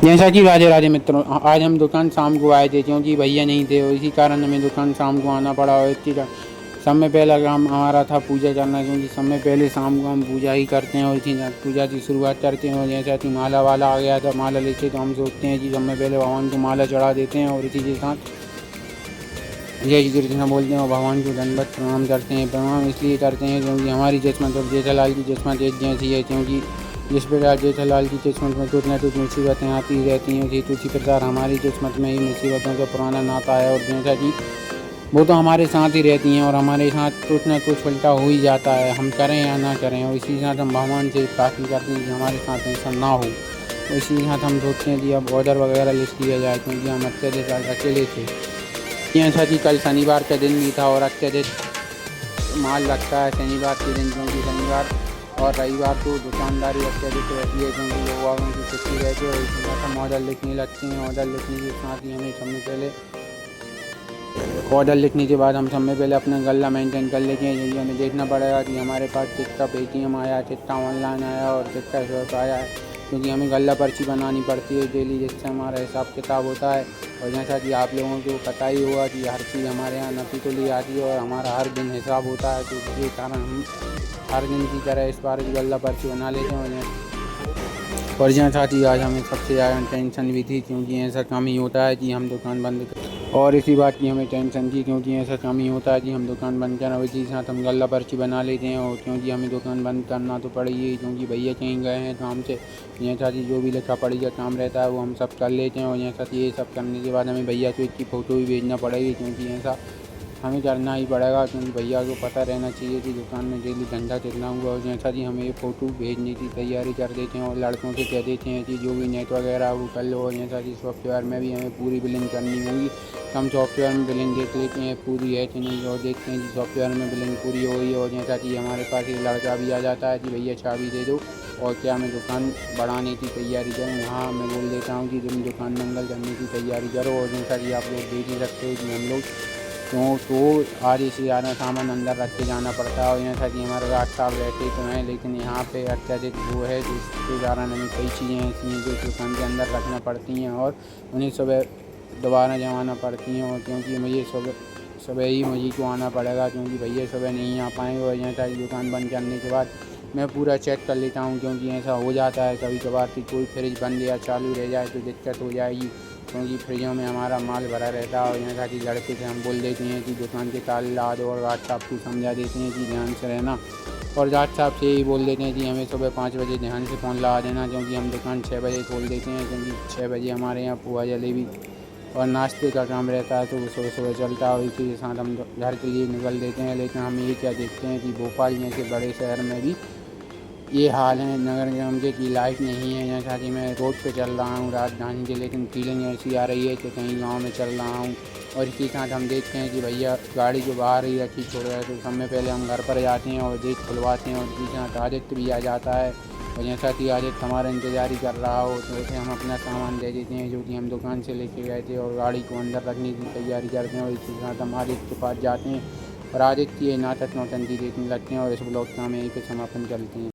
जैसा कि राधे राधे मित्रों, आज हम दुकान शाम को आए थे क्योंकि भैया नहीं थे और इसी कारण हमें दुकान शाम को आना पड़ा। और इसी का समय पहले हम हमारा था पूजा करना, क्योंकि समय पहले शाम को हम पूजा ही करते हैं और इसी पूजा की शुरुआत करते हैं। और जैसा कि माला वाला आ गया था, माला लेके तो हम सोचते हैं कि समय पहले भगवान को माला चढ़ा देते हैं और इसी के साथ जय श्री कृष्ण बोलते हैं और भगवान को दंडवत प्रणाम करते हैं। प्रणाम इसलिए करते हैं क्योंकि हमारी किस्मत और जेठालाल की किस्मत एक जैसी है, क्योंकि जिस प्रकार जेठालाल की किस्मत में कुछ न कुछ मुसीबतें आती रहती हैं, ठीक उसी प्रकार हमारी किस्मत में ही मुसीबतों का पुराना नाता है। और जैसा कि वो तो हमारे साथ ही रहती हैं और हमारे साथ कुछ न कुछ उल्टा हो ही जाता है, हम करें या ना करें। और इसी के साथ हम भगवान से प्रार्थना करते हैं कि हमारे साथ ऐसा ना हो। तो इसी के साथ हम सोचते हैं कि अब ऑर्डर वगैरह लिख लिया जाए, क्योंकि हम अत्यधिक अकेले थे। जैसा कि कल शनिवार का दिन भी था और अत्यधिक माल लगता है शनिवार के दिन, क्योंकि शनिवार और रविवार को दुकानदारी अत्यधिक रहती है, क्योंकि लोगों की छुट्टी रहती है। और इसी तरह हम ऑर्डर लिखने लगते हैं। ऑर्डर लिखने के साथ ही हमें समय पहले ऑर्डर लिखने के बाद हम समय पहले अपना गल्ला मेंटेन कर लेते हैं, क्योंकि हमें देखना पड़ेगा कि हमारे पास कितना पेटीएम आया, कितना ऑनलाइन आया और कितना शॉप आया है, क्योंकि हमें गल्ला पर्ची बनानी पड़ती है डेली, जिससे हमारा हिसाब किताब होता है। और जैसा कि आप लोगों को पता ही होगा कि हर चीज़ हमारे यहाँ नपी तो ली आती है और हमारा हर दिन हिसाब होता है, तो इसके कारण हम हर दिन की तरह इस बार भी गल्ला पर्ची बना लेते हैं। और जैसा कि आज हमें सबसे ज़्यादा टेंशन भी थी, क्योंकि ऐसा काम ही होता है कि हम दुकान बंद और इसी बात की हमें टेंशन थी, क्योंकि ऐसा काम ही होता है कि हम दुकान बंद करें और इसी के साथ हम गल्ला पर्ची बना लेते हैं। और क्योंकि हमें दुकान बंद करना तो पड़ेगी, क्योंकि भैया कहीं गए हैं काम से। जैसा कि जो भी लिखा पढ़ी का काम रहता है वो हम सब कर लेते हैं। और जैसा कि ये सब करने के बाद हमें भैया को इसकी फ़ोटो भी भेजना पड़ेगी, क्योंकि ऐसा हमें करना ही पड़ेगा, क्योंकि भैया को पता रहना चाहिए कि दुकान में डेली धंधा कितना हुआ। और जैसा कि हमें ये फ़ोटो भेजने की तैयारी कर देते हैं और लड़कों से कह देते हैं कि जो भी नेट वगैरह वो कर लो। और जैसा कि सॉफ्टवेयर में भी हमें पूरी बिलिंग करनी होगी, हम सॉफ्टवेयर में बिलिंग देख लेते हैं पूरी है कि नहीं, और देखते हैं कि सॉफ्टवेयर में बिलिंग पूरी हो गई। और जैसा कि हमारे पास एक लड़का भी आ जाता है कि भैया चाबी दे दो और क्या मैं दुकान बढ़ाने की तैयारी करूँ। हाँ, मैं बोल देता हूँ कि तुम दुकान मंगल करने की तैयारी करो। और जैसा कि आप लोग देख ही सकते हो कि हम लोग तो आधे से ज़्यादा सामान अंदर रख के जाना पड़ता है। और जैसा कि हमारे गार्ड साहब रहते तो हैं, लेकिन यहाँ पे अत्यधिक वो है, जिसके कारण हमें कई चीज़ें ऐसी हैं जो दुकान के अंदर रखना पड़ती हैं और उन्हें सुबह दोबारा जमाना पड़ती हैं। और क्योंकि मुझे सुबह ही मुझे को आना पड़ेगा, क्योंकि भैया सुबह नहीं आ पाएंगे। और जैसा कि दुकान बंद करने के बाद मैं पूरा चेक कर लेता हूँ, क्योंकि ऐसा हो जाता है कभी कभार कि कोई फ्रिज बंद या चालू रह जाए तो दिक्कत हो जाएगी, क्योंकि फ्रिजों में हमारा माल भरा रहता है। और जैसा कि लड़के से हम बोल देते हैं कि दुकान के ताले ला दो और गार्ड साहब को समझा देते हैं कि ध्यान से रहना। और गार्ड साहब से यही बोल देते हैं कि हमें सुबह 5 बजे ध्यान से फ़ोन लगा देना, क्योंकि हम दुकान 6 बजे खोल देते हैं, क्योंकि 6 बजे हमारे यहाँ पोहा जलेबी और नाश्ते का काम रहता है, तो वो सुबह सुबह चलता है। और इसी के साथ हम घर के लिए निकल देते हैं। लेकिन हम ये क्या देखते हैं कि भोपाल जैसे बड़े शहर में भी ये हाल है नगर निगम के की लाइट नहीं है। जैसा कि मैं रोड पे चल रहा हूँ राजधानी के, लेकिन फीलिंग ऐसी आ रही है कि कहीं गांव में चल रहा हूँ। और इसी के साथ हम देखते हैं कि भैया गाड़ी को बाहर ही रखी छोड़ रहे, तो समय पहले हम घर पर जाते हैं और गेट खुलवाते हैं। और इसी के साथ आदित्य भी आ जाता है, और जैसा कि आदित्य हमारा इंतजार ही कर रहा हो, तो ऐसे हम अपना सामान दे देते हैं जो कि हम दुकान से लेके गए थे और गाड़ी को अंदर रखने की तैयारी करते हैं। और इसी के साथ हम आदित्य के पास जाते हैं और आदित्य ये नाटक नौटंकी देखने लगते हैं। और इस ब्लॉग का हम यहीं पर समापन करते हैं।